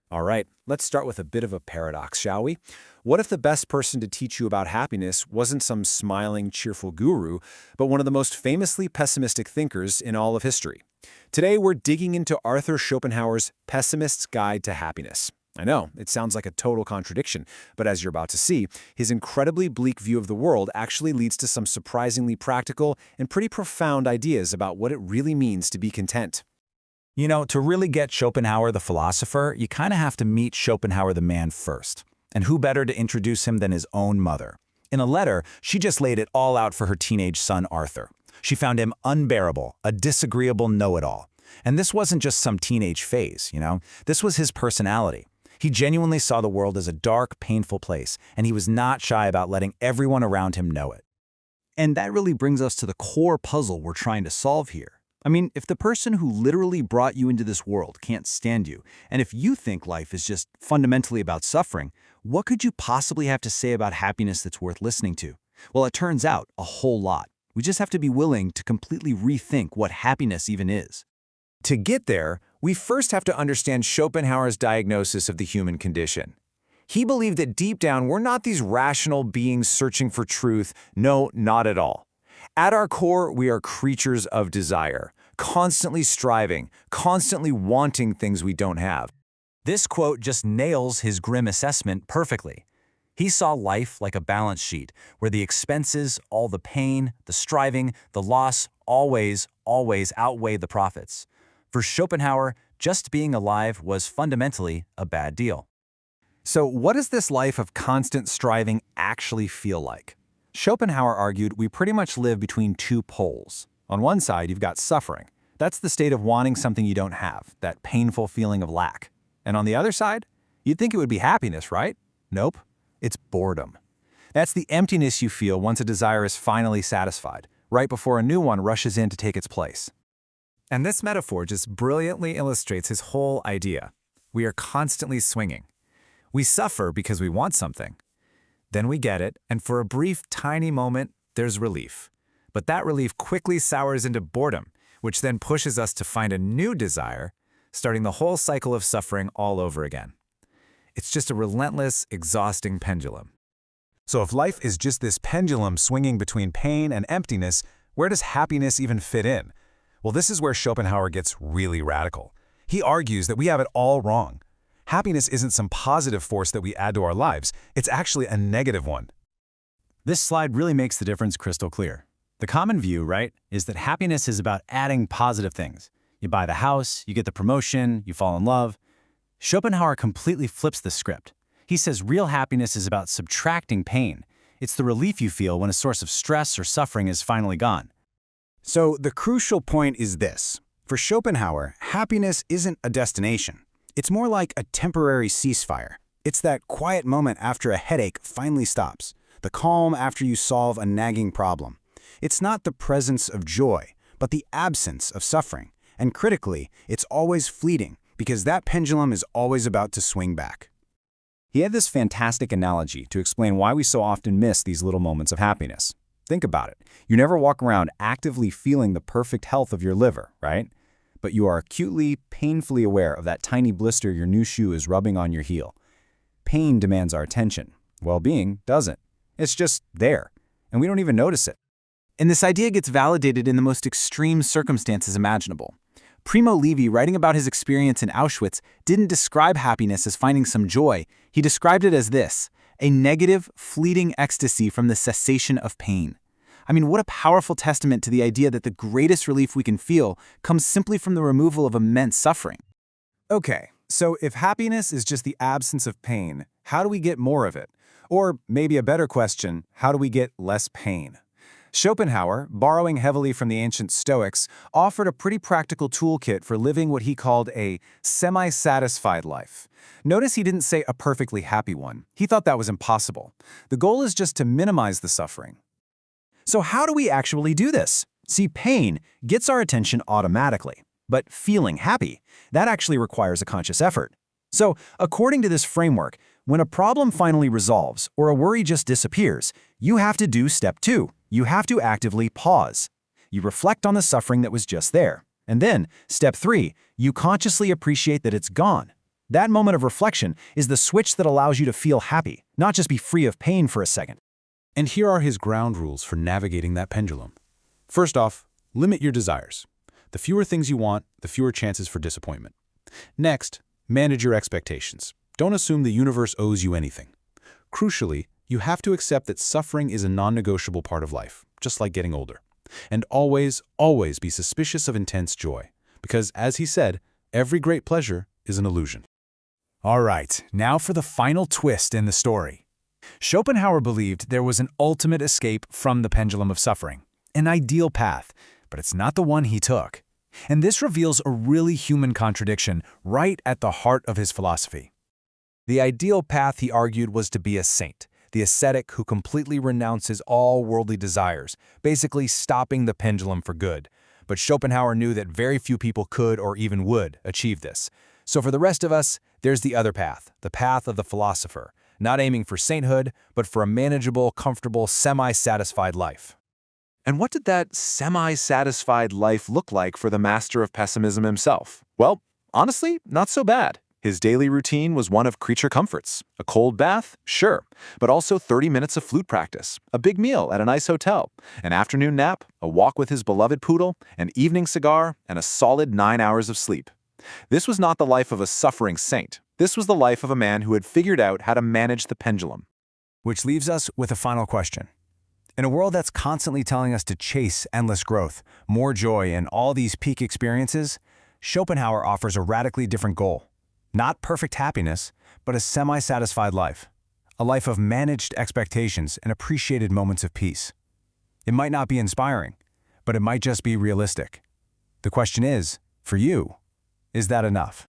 All right, let's start with a bit of a paradox, shall we? What if the best person to teach you about happiness wasn't some smiling, cheerful guru, but one of the most famously pessimistic thinkers in all of history? Today, we're digging into Arthur Schopenhauer's Pessimist's Guide to Happiness. I know, it sounds like a total contradiction, but as you're about to see, his incredibly bleak view of the world actually leads to some surprisingly practical and pretty profound ideas about what it really means to be content. You know, to really get Schopenhauer the philosopher, you kind of have to meet Schopenhauer the man first. And who better to introduce him than his own mother? In a letter, she just laid it all out for her teenage son, Arthur. She found him unbearable, a disagreeable know-it-all. And this wasn't just some teenage phase, you know? This was his personality. He genuinely saw the world as a dark, painful place, and he was not shy about letting everyone around him know it. And that really brings us to the core puzzle we're trying to solve here. I mean, if the person who literally brought you into this world can't stand you, and if you think life is just fundamentally about suffering, what could you possibly have to say about happiness that's worth listening to? Well, it turns out a whole lot. We just have to be willing to completely rethink what happiness even is. To get there, we first have to understand Schopenhauer's diagnosis of the human condition. He believed that deep down, we're not these rational beings searching for truth. No, not at all. At our core, we are creatures of desire, constantly striving, constantly wanting things we don't have. This quote just nails his grim assessment perfectly. He saw life like a balance sheet, where the expenses, all the pain, the striving, the loss, always outweigh the profits. For Schopenhauer, just being alive was fundamentally a bad deal. So what does this life of constant striving actually feel like? Schopenhauer argued we pretty much live between two poles. On one side, you've got suffering. That's the state of wanting something you don't have, that painful feeling of lack. And on the other side, you'd think it would be happiness, right? Nope, it's boredom. That's the emptiness you feel once a desire is finally satisfied, right before a new one rushes in to take its place. And this metaphor just brilliantly illustrates his whole idea. We are constantly swinging. We suffer because we want something. Then we get it, and for a brief, tiny moment, there's relief. But that relief quickly sours into boredom, which then pushes us to find a new desire, starting the whole cycle of suffering all over again. It's just a relentless, exhausting pendulum. So if life is just this pendulum swinging between pain and emptiness, where does happiness even fit in? Well, this is where Schopenhauer gets really radical. He argues that we have it all wrong. Happiness isn't some positive force that we add to our lives. It's actually a negative one. This slide really makes the difference crystal clear. The common view, right, is that happiness is about adding positive things. You buy the house, you get the promotion, you fall in love. Schopenhauer completely flips the script. He says real happiness is about subtracting pain. It's the relief you feel when a source of stress or suffering is finally gone. So the crucial point is this. For Schopenhauer, happiness isn't a destination. It's more like a temporary ceasefire. It's that quiet moment after a headache finally stops, the calm after you solve a nagging problem. It's not the presence of joy, but the absence of suffering. And critically, it's always fleeting, because that pendulum is always about to swing back. He had this fantastic analogy to explain why we so often miss these little moments of happiness. Think about it. You never walk around actively feeling the perfect health of your liver, right? But you are acutely, painfully aware of that tiny blister your new shoe is rubbing on your heel. Pain demands our attention. Well-being doesn't. It's just there, and we don't even notice it. And this idea gets validated in the most extreme circumstances imaginable. Primo Levi, writing about his experience in Auschwitz, didn't describe happiness as finding some joy. He described it as this: a negative, fleeting ecstasy from the cessation of pain. I mean, what a powerful testament to the idea that the greatest relief we can feel comes simply from the removal of immense suffering. Okay, so if happiness is just the absence of pain, how do we get more of it? Or maybe a better question, how do we get less pain? Schopenhauer, borrowing heavily from the ancient Stoics, offered a pretty practical toolkit for living what he called a semi-satisfied life. Notice he didn't say a perfectly happy one. He thought that was impossible. The goal is just to minimize the suffering. So how do we actually do this? See, pain gets our attention automatically, but feeling happy, that actually requires a conscious effort. So, according to this framework, when a problem finally resolves or a worry just disappears, you have to do step 2. You have to actively pause. You reflect on the suffering that was just there. And then, step 3, you consciously appreciate that it's gone. That moment of reflection is the switch that allows you to feel happy, not just be free of pain for a second. And here are his ground rules for navigating that pendulum. First off, limit your desires. The fewer things you want, the fewer chances for disappointment. Next, manage your expectations. Don't assume the universe owes you anything. Crucially, you have to accept that suffering is a non-negotiable part of life, just like getting older. And always, always be suspicious of intense joy. Because, as he said, every great pleasure is an illusion. All right, now for the final twist in the story. Schopenhauer believed there was an ultimate escape from the pendulum of suffering, an ideal path, but it's not the one he took. And this reveals a really human contradiction right at the heart of his philosophy. The ideal path, he argued, was to be a saint, the ascetic who completely renounces all worldly desires, basically stopping the pendulum for good. But Schopenhauer knew that very few people could or even would achieve this. So for the rest of us, there's the other path, the path of the philosopher, not aiming for sainthood, but for a manageable, comfortable, semi-satisfied life. And what did that semi-satisfied life look like for the master of pessimism himself? Well, honestly, not so bad. His daily routine was one of creature comforts. A cold bath? Sure. But also 30 minutes of flute practice, a big meal at a nice hotel, an afternoon nap, a walk with his beloved poodle, an evening cigar, and a solid 9 hours of sleep. This was not the life of a suffering saint. This was the life of a man who had figured out how to manage the pendulum. Which leaves us with a final question. In a world that's constantly telling us to chase endless growth, more joy, and all these peak experiences, Schopenhauer offers a radically different goal. Not perfect happiness, but a semi-satisfied life. A life of managed expectations and appreciated moments of peace. It might not be inspiring, but it might just be realistic. The question is, for you, is that enough?